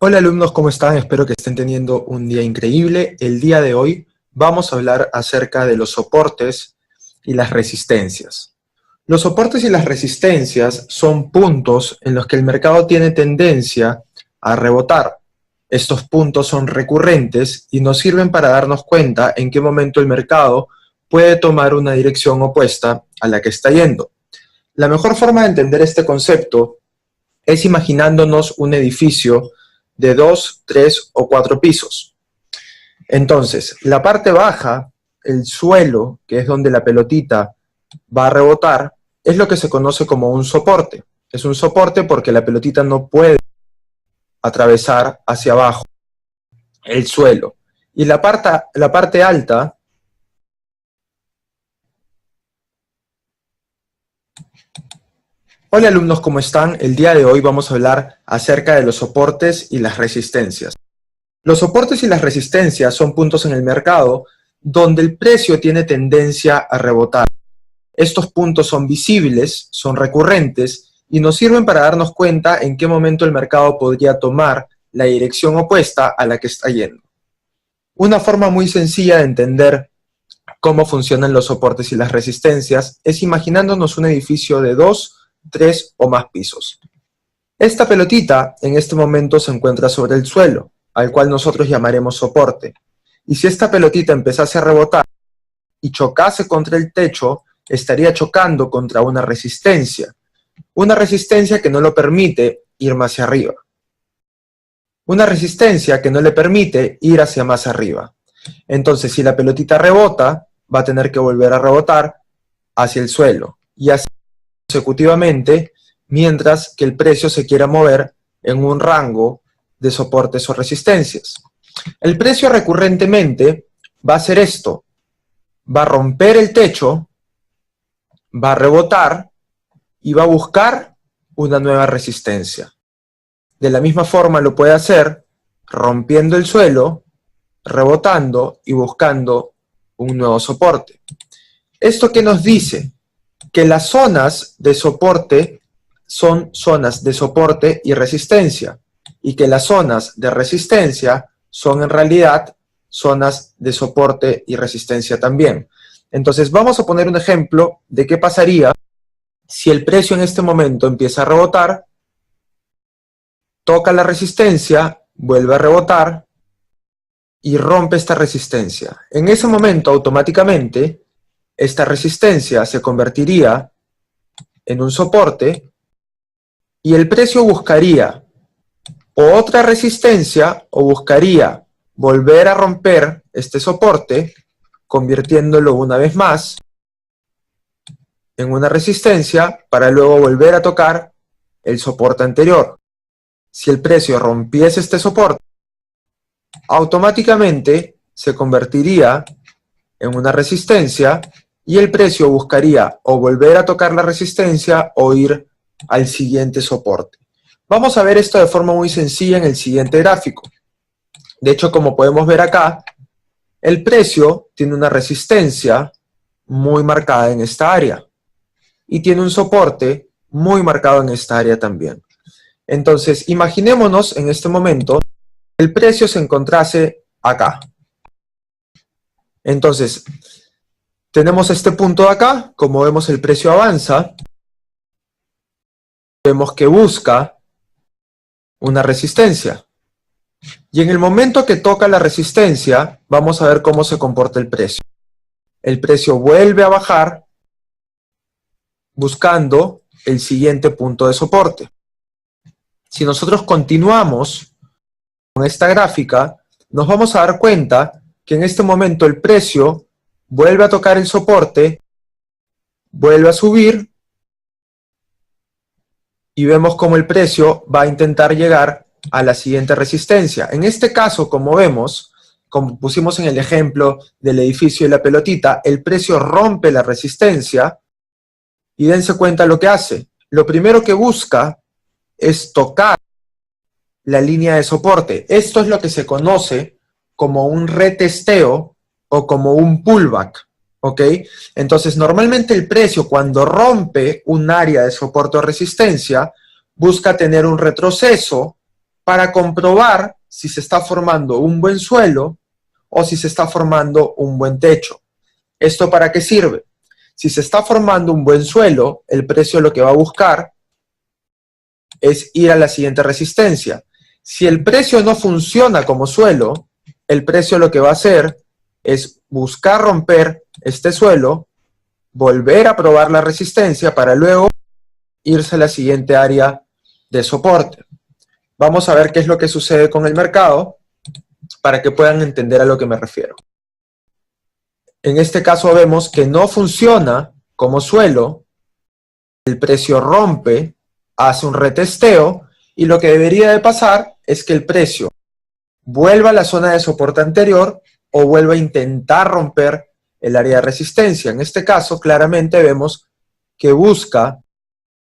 Hola alumnos, ¿cómo están? Espero que estén teniendo un día increíble. El día de hoy vamos a hablar acerca de los soportes y las resistencias. Los soportes y las resistencias son puntos en los que el mercado tiene tendencia a rebotar. Estos puntos son recurrentes y nos sirven para darnos cuenta en qué momento el mercado puede tomar una dirección opuesta a la que está yendo. La mejor forma de entender este concepto es imaginándonos un edificio de 2, 3 o 4 pisos. Entonces, la parte baja, el suelo, que es donde la pelotita va a rebotar, es lo que se conoce como un soporte. Es un soporte porque la pelotita no puede atravesar hacia abajo el suelo. Y la parte alta Hola alumnos, ¿cómo están? El día de hoy vamos a hablar acerca de los soportes y las resistencias. Los soportes y las resistencias son puntos en el mercado donde el precio tiene tendencia a rebotar. Estos puntos son visibles, son recurrentes y nos sirven para darnos cuenta en qué momento el mercado podría tomar la dirección opuesta a la que está yendo. Una forma muy sencilla de entender cómo funcionan los soportes y las resistencias es imaginándonos un edificio de 2, 3 o más pisos. Esta pelotita en este momento se encuentra sobre el suelo, al cual nosotros llamaremos soporte. Y si esta pelotita empezase a rebotar y chocase contra el techo, estaría chocando contra una resistencia que no lo permite ir más hacia arriba. Una resistencia que no le permite ir hacia más arriba. Entonces, si la pelotita rebota, va a tener que volver a rebotar hacia el suelo. Y así consecutivamente, mientras que el precio se quiera mover en un rango de soportes o resistencias. El precio recurrentemente va a hacer esto. Va a romper el techo, va a rebotar y va a buscar una nueva resistencia. De la misma forma lo puede hacer rompiendo el suelo, rebotando y buscando un nuevo soporte. ¿Esto qué nos dice? Que las zonas de soporte son zonas de soporte y resistencia, y que las zonas de resistencia son en realidad zonas de soporte y resistencia también. Entonces vamos a poner un ejemplo de qué pasaría si el precio en este momento empieza a rebotar, toca la resistencia, vuelve a rebotar y rompe esta resistencia. En ese momento automáticamente esta resistencia se convertiría en un soporte y el precio buscaría otra resistencia o buscaría volver a romper este soporte, convirtiéndolo una vez más en una resistencia para luego volver a tocar el soporte anterior. Si el precio rompiese este soporte, automáticamente se convertiría en una resistencia y el precio buscaría o volver a tocar la resistencia o ir al siguiente soporte. Vamos a ver esto de forma muy sencilla en el siguiente gráfico. De hecho, como podemos ver acá, el precio tiene una resistencia muy marcada en esta área y tiene un soporte muy marcado en esta área también. Entonces, imaginémonos en este momento el precio se encontrase acá. Entonces, tenemos este punto de acá, como vemos el precio avanza, vemos que busca una resistencia. Y en el momento que toca la resistencia, vamos a ver cómo se comporta el precio. El precio vuelve a bajar buscando el siguiente punto de soporte. Si nosotros continuamos con esta gráfica, nos vamos a dar cuenta que en este momento el precio vuelve a tocar el soporte, vuelve a subir y vemos cómo el precio va a intentar llegar a la siguiente resistencia. En este caso, como vemos, como pusimos en el ejemplo del edificio y la pelotita, el precio rompe la resistencia y dense cuenta lo que hace. Lo primero que busca es tocar la línea de soporte. Esto es lo que se conoce como un retesteo o como un pullback, ¿ok? Entonces, normalmente el precio cuando rompe un área de soporte o resistencia busca tener un retroceso para comprobar si se está formando un buen suelo o si se está formando un buen techo. ¿Esto para qué sirve? Si se está formando un buen suelo, el precio lo que va a buscar es ir a la siguiente resistencia. Si el precio no funciona como suelo, el precio lo que va a hacer es buscar romper este suelo, volver a probar la resistencia para luego irse a la siguiente área de soporte. Vamos a ver qué es lo que sucede con el mercado para que puedan entender a lo que me refiero. En este caso vemos que no funciona como suelo, el precio rompe, hace un retesteo y lo que debería de pasar es que el precio vuelva a la zona de soporte anterior o vuelva a intentar romper el área de resistencia. En este caso claramente vemos que busca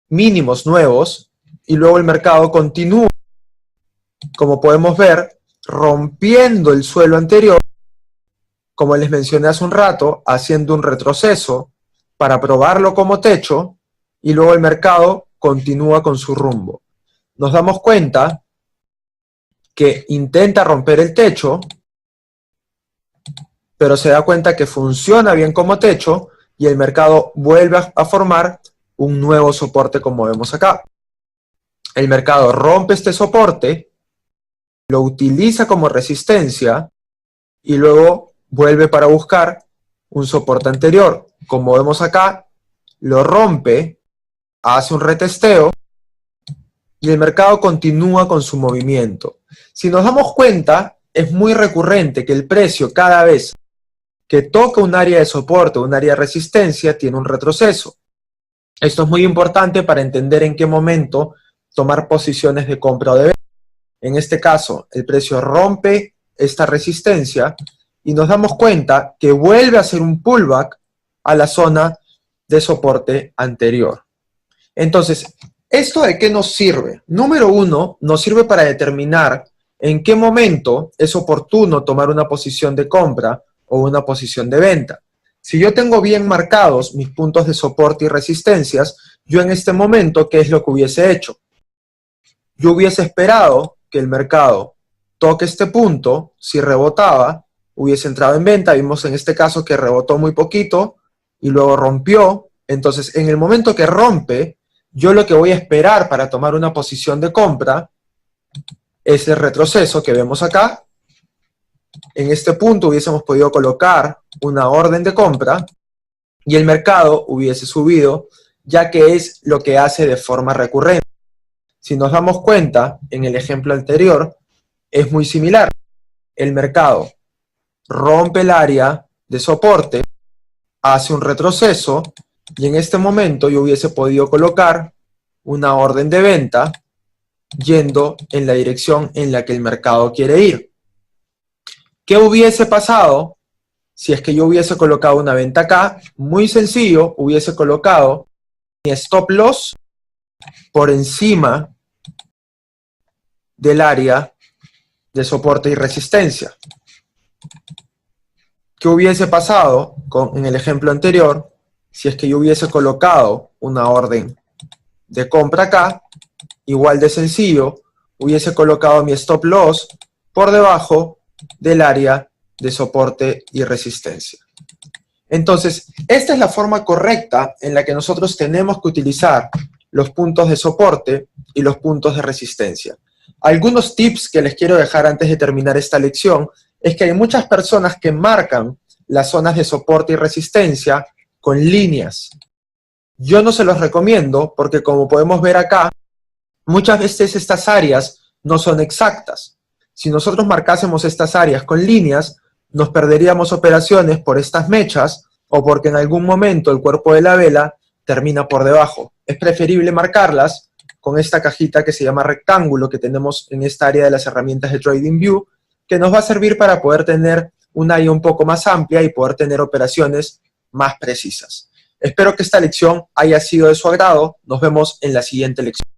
mínimos nuevos y luego el mercado continúa, como podemos ver, rompiendo el suelo anterior, como les mencioné hace un rato, haciendo un retroceso para probarlo como techo y luego el mercado continúa con su rumbo. Nos damos cuenta que intenta romper el techo, pero se da cuenta que funciona bien como techo y el mercado vuelve a formar un nuevo soporte como vemos acá. El mercado rompe este soporte, lo utiliza como resistencia y luego vuelve para buscar un soporte anterior. Como vemos acá, lo rompe, hace un retesteo y el mercado continúa con su movimiento. Si nos damos cuenta, es muy recurrente que el precio cada vez que toca un área de soporte o un área de resistencia tiene un retroceso. Esto es muy importante para entender en qué momento tomar posiciones de compra o de venta. En este caso, el precio rompe esta resistencia y nos damos cuenta que vuelve a hacer un pullback a la zona de soporte anterior. Entonces, ¿esto de qué nos sirve? Número uno, nos sirve para determinar en qué momento es oportuno tomar una posición de compra o una posición de venta. Si yo tengo bien marcados mis puntos de soporte y resistencias, yo en este momento, ¿qué es lo que hubiese hecho? Yo hubiese esperado que el mercado toque este punto, si rebotaba, hubiese entrado en venta. Vimos en este caso que rebotó muy poquito y luego rompió. Entonces, en el momento que rompe, yo lo que voy a esperar para tomar una posición de compra es el retroceso que vemos acá. En este punto hubiésemos podido colocar una orden de compra y el mercado hubiese subido, ya que es lo que hace de forma recurrente. Si nos damos cuenta, en el ejemplo anterior, es muy similar. El mercado rompe el área de soporte, hace un retroceso y en este momento yo hubiese podido colocar una orden de venta yendo en la dirección en la que el mercado quiere ir. ¿Qué hubiese pasado si es que yo hubiese colocado una venta acá? Muy sencillo, hubiese colocado mi stop loss por encima del área de soporte y resistencia. ¿Qué hubiese pasado en el ejemplo anterior si es que yo hubiese colocado una orden de compra acá? Igual de sencillo, hubiese colocado mi stop loss por debajo del área de soporte y resistencia. Entonces, esta es la forma correcta en la que nosotros tenemos que utilizar los puntos de soporte y los puntos de resistencia. Algunos tips que les quiero dejar antes de terminar esta lección es que hay muchas personas que marcan las zonas de soporte y resistencia con líneas. Yo no se los recomiendo porque, como podemos ver acá, muchas veces estas áreas no son exactas. Si nosotros marcásemos estas áreas con líneas, nos perderíamos operaciones por estas mechas o porque en algún momento el cuerpo de la vela termina por debajo. Es preferible marcarlas con esta cajita que se llama rectángulo que tenemos en esta área de las herramientas de TradingView, que nos va a servir para poder tener un área un poco más amplia y poder tener operaciones más precisas. Espero que esta lección haya sido de su agrado. Nos vemos en la siguiente lección.